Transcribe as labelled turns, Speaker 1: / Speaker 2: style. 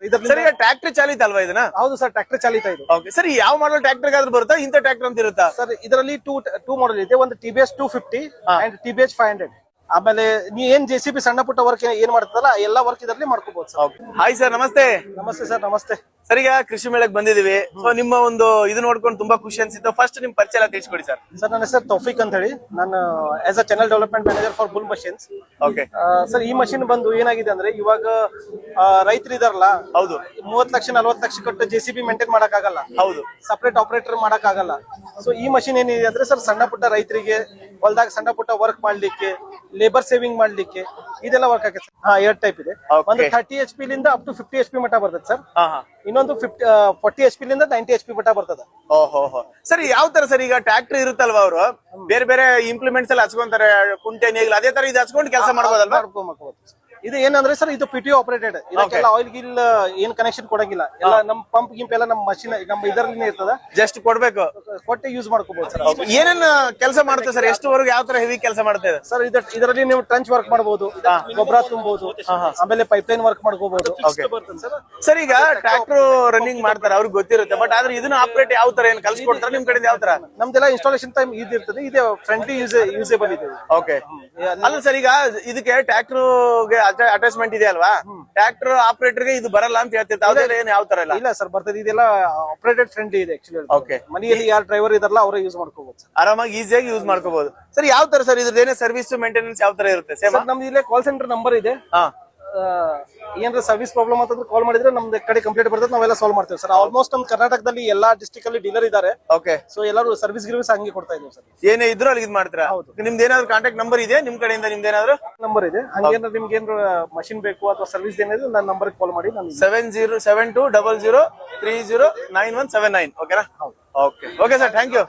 Speaker 1: ಇದರಲ್ಲಿ
Speaker 2: ಸರ್ ಈಗ ಟ್ರ್ಯಾಕ್ಟರ್ ಚಾಲಿತ ಅಲ್ವಾ ಇದನ್ನ?
Speaker 1: ಹೌದು ಸರ್, ಟ್ರ್ಯಾಕ್ಟರ್ ಚಾಲಿತ ಇದು.
Speaker 2: ಓಕೆ ಸರ್, ಯಾವ ಮಾಡಲ್ ಟ್ರ್ಯಾಕ್ಟರ್ ಆದ್ರೂ ಬರುತ್ತಾ? ಇಂಥ ಟ್ರ್ಯಾಕ್ಟರ್ ಅಂತ ಇರುತ್ತಾ
Speaker 1: ಸರ್ ಇದರಲ್ಲಿ ಟೂ ಮಾಡೆಲ್ ಇದೆ. ಒಂದು TBS 250 ಅಂಡ್ TBS 500. ಆಮೇಲೆ ನೀ ಏನ್ JCB ಸಣ್ಣ ಪುಟ್ಟ ವರ್ಕ್ ಏನ್ ಮಾಡ್ತದಲ್ಲ ಎಲ್ಲಾ ವರ್ಕ್ ಇದರಲ್ಲಿ ಮಾಡ್ಕೋಬಹುದು ಸರ್.
Speaker 2: ಹಾಯ್ ಸರ್, ನಮಸ್ತೆ.
Speaker 1: ನಮಸ್ತೆ ಸರ್, ನಮಸ್ತೆ.
Speaker 2: ಸರ್ ಈಗ ಕೃಷಿ ಮೇಳಕ್ಕೆ ಬಂದಿದೀವಿ. ಸೊ ನಿಮ್ಮ ಒಂದು ಇದು ನೋಡ್ಕೊಂಡು ತುಂಬಾ ಖುಷಿ ಅನ್ಸಿತ್ತು. ಫಸ್ಟ್ ನಿಮ್ ಪರಿಚಯ ಎಲ್ಲ ತಿಳಿಸ್ಕೊಡಿ ಸರ್.
Speaker 1: ಸರ್ ನನ್ನ ಹೆಸರು ತೌಫಿಕ್ ಅಂತ ಹೇಳಿ. ನಾನು as a channel development manager for bull machines.
Speaker 2: Okay
Speaker 1: sir ಈ ಮಷಿನ್ ಬಂದು ಏನಾಗಿದೆ ಅಂದ್ರೆ ಇವಾಗ ರೈತರು ಇದಾರಲ್ಲ,
Speaker 2: ಹೌದು
Speaker 1: 30 ಲಕ್ಷ 40 ಲಕ್ಷ ಕೊಟ್ಟು JCB ಮೇಂಟೈನ್ ಮಾಡಕ್ ಆಗಲ್ಲ.
Speaker 2: ಹೌದು,
Speaker 1: ಸಪರೇಟ್ ಆಪರೇಟರ್ ಮಾಡಕ್ ಆಗಲ್ಲ. ಸೊ ಈ ಮಷಿನ್ ಏನಿದೆ ಅಂದ್ರೆ ಸರ್ ಸಣ್ಣ ಪುಟ್ಟ ರೈತರಿಗೆ ಹೊಲದಾಗ ಸಣ್ಣ ಪುಟ್ಟ ವರ್ಕ್ ಮಾಡ್ಲಿಕ್ಕೆ, ಲೇಬರ್ ಸೇವಿಂಗ್ ಮಾಡ್ಲಿಕ್ಕೆ ಇದೆಲ್ಲ ವರ್ಕ್ ಆಗುತ್ತೆ ಸರ್. 2 ಟೈಪ್ ಇದೆ. ಒಂದು 30 HP ಲಿಂದ ಅಪ್ ಟು 50 HP ಮಟ್ಟ ಬರ್ತದೆ ಸರ್. ಇನ್ನೊಂದು 40 HP ಲಿಂದ 90 HP ಮಟ್ಟ ಬರ್ತದೆ.
Speaker 2: ಓಹೋ ಸರ್, ಯಾವ ತರ ಸರ್ ಈಗ ಟ್ರ್ಯಾಕ್ಟರ್ ಇರುತ್ತಲ್ವಾ, ಅವರು ಬೇರೆ ಬೇರೆ ಇಂಪ್ಲಿಮೆಂಟ್ಸ್ ಎಲ್ಲ ಹಚ್ಕೊಂತಾರೆ, ಕುಂಟೆ ನೇಗಿಲು, ಅದೇ ತರ ಇದು ಹಚ್ಕೊಂಡು ಕೆಲಸ ಮಾಡಬಹುದಲ್ವಾ?
Speaker 1: ಇದು ಏನಂದ್ರೆ ಸರ್ ಇದು PTO ಆಪರೇಟೆಡ್. ಇದಕ್ಕೆಲ್ಲ ಆಯಿಲ್ ಗಿಲ್ ಏನ್ ಕನೆಕ್ಷನ್ ಕೊಡಂಗಿಲ್ಲ. ಎಲ್ಲ ನಮ್ ಪಂಪ್ ಗಿಂಪ್ ಎಲ್ಲ ನಮ್ಮ ಮಷಿನ್ ನಮ್ಮ ಇದರಲ್ಲಿ ಇರ್ತದ.
Speaker 2: ಜಸ್ಟ್ ಕೊಡ್ಬೇಕು,
Speaker 1: ಕೊಟ್ಟೆ ಯೂಸ್ ಮಾಡ್ಕೋಬಹುದು ಸರ್.
Speaker 2: ಏನೇನ್ ಕೆಲಸ ಮಾಡುತ್ತೆ ಸರ್? ಎಷ್ಟುವರೆಗೂ ಯಾವ ತರ ಹೆವಿ ಕೆಲಸ ಮಾಡುತ್ತೆ
Speaker 1: ಸರ್? ಇದರಲ್ಲಿ ನೀವು ಟ್ರಂಚ್ ವರ್ಕ್ ಮಾಡಬಹುದು, ಗೊಬ್ಬರ ತುಂಬಬಹುದು, ಆಮೇಲೆ ಪೈಪ್ಲೈನ್ ವರ್ಕ್ ಮಾಡ್ಕೋಬಹುದು
Speaker 2: ಸರ್. ಈಗ ಟ್ರ್ಯಾಕ್ಟರ್ ರನ್ನಿಂಗ್ ಮಾಡ್ತಾರೆ, ಅವ್ರಿಗೆ ಗೊತ್ತಿರುತ್ತೆ. ಬಟ್ ಆದ್ರೆ ಇದನ್ನ ಆಪರೇಟ್ ಯಾವ ತರ ಏನ್ ಕಲ್ಸ್ಕೊಡ್ತಾರೆ ನಿಮ್ ಕಡೆ? ಯಾವ ತರ?
Speaker 1: ನಮ್ದೆಲ್ಲ ಇನ್ಸ್ಟಾಲೇಷನ್ ಟೈಮ್ ಇದಿರ್ತದೆ. ಇದೆ ಫ್ರೆಂಡ್ಲಿ ಯೂಸೇಬಲ್ ಇದೆ.
Speaker 2: ಓಕೆ ಅಲ್ಲ ಸರ್, ಈಗ ಇದಕ್ಕೆ ಟ್ರ್ಯಾಕ್ಟರ್ ಅಟ್ಯಾಚ್ಮೆಂಟ್ ಇದೆ ಅಲ್ವಾ? ಟ್ರ್ಯಾಕ್ಟರ್ ಆಪರೇಟರ್ ಗೆ ಇದು ಬರಲ್ಲ ಅಂತ ಹೇಳ್ತಿರ್ತಾರೆ, ಏನ್ ಯಾವ ತರ?
Speaker 1: ಇಲ್ಲ ಸರ್, ಬರ್ತದೆ. ಇದೆಲ್ಲ ಆಪರೇಟೆಡ್ ಫ್ರೆಂಡ್ಲಿ ಇದೆ ಆಕ್ಚುಲಿ. ಓಕೆ, ಮನೆಯಲ್ಲಿ ಯಾರು ಡ್ರೈವರ್ ಇದಾರಲ್ಲ ಅವರೇ ಯೂಸ್ ಮಾಡ್ಕೋಬಹುದು ಸರ್.
Speaker 2: ಆರಾಮಾಗಿ ಈಸಿಯಾಗಿ ಯೂಸ್ ಮಾಡ್ಕೋಬಹುದು ಸರ್. ಯಾವ ತರ ಸರ್ ಇದ್ರದ್ದು ಸರ್ವಿಸ್ ಮೇಂಟೆನೆನ್ಸ್ ಯಾವ ತರ ಇರುತ್ತೆ? ಸೇಮ್
Speaker 1: ನಮ್ದು ಇಲ್ಲೇ ಕಾಲ್ ಸೆಂಟರ್ ನಂಬರ್ ಇದೆ. ಏನಾದ್ರು ಸರ್ವಿಸ್ ಪ್ರಾಬ್ಲಮ್ ಅಂತಂದ್ರೆ ಕಾಲ್ ಮಾಡಿದ್ರೆ ನಮ್ದು ಕಡೆ ಕಂಪ್ಲೀಟ್ ಬರ್ತದೆ, ನಾವೆಲ್ಲ ಸಾಲ್ವ್ ಮಾಡ್ತೇವೆ ಸರ್. ಆಲ್ಮೋಸ್ಟ್ ನಮ್ ಕರ್ನಾಟಕದಲ್ಲಿ ಎಲ್ಲಾ ಡಿಸ್ಟ್ರಿಕ್ಟ್ ಅಲ್ಲಿ ಡೀಲರ್ ಇದಾರೆ.
Speaker 2: ಓಕೆ,
Speaker 1: ಸೊ ಎಲ್ಲರೂ ಸರ್ವಿಸ್ ಗಿರ್ವಿಸ್ ಹಂಗೆ ಕೊಡ್ತಾ ಇದ್ದೀವಿ ಸರ್.
Speaker 2: ಏನೇ ಇದ್ರು ಅಲ್ಲಿ ಇದು ಮಾಡ್ತೀರಾ? ಹೌದು. ನಿಮ್ದು ಏನಾದ್ರು ಕಾಂಟ್ಯಾಕ್ಟ್ ನಂಬರ್ ಇದೆ ನಿಮ್ ಕಡೆಯಿಂದ? ನಿಮ್ದು ಏನಾದ್ರು
Speaker 1: ನಂಬರ್ ಇದೆ? ಹಂಗೇನಾದ್ರು ನಿಮ್ಗೆ ಏನಾದ್ರು ಮಷಿನ್ ಬೇಕು ಅಥವಾ ಸರ್ವಿಸ್ ಏನಿದೆ ನನ್ನ ನಂಬರ್ ಕಾಲ್ ಮಾಡಿ. ನಾನು
Speaker 2: 707200309179. ಓಕೆನಾ? Okay sir, thank you.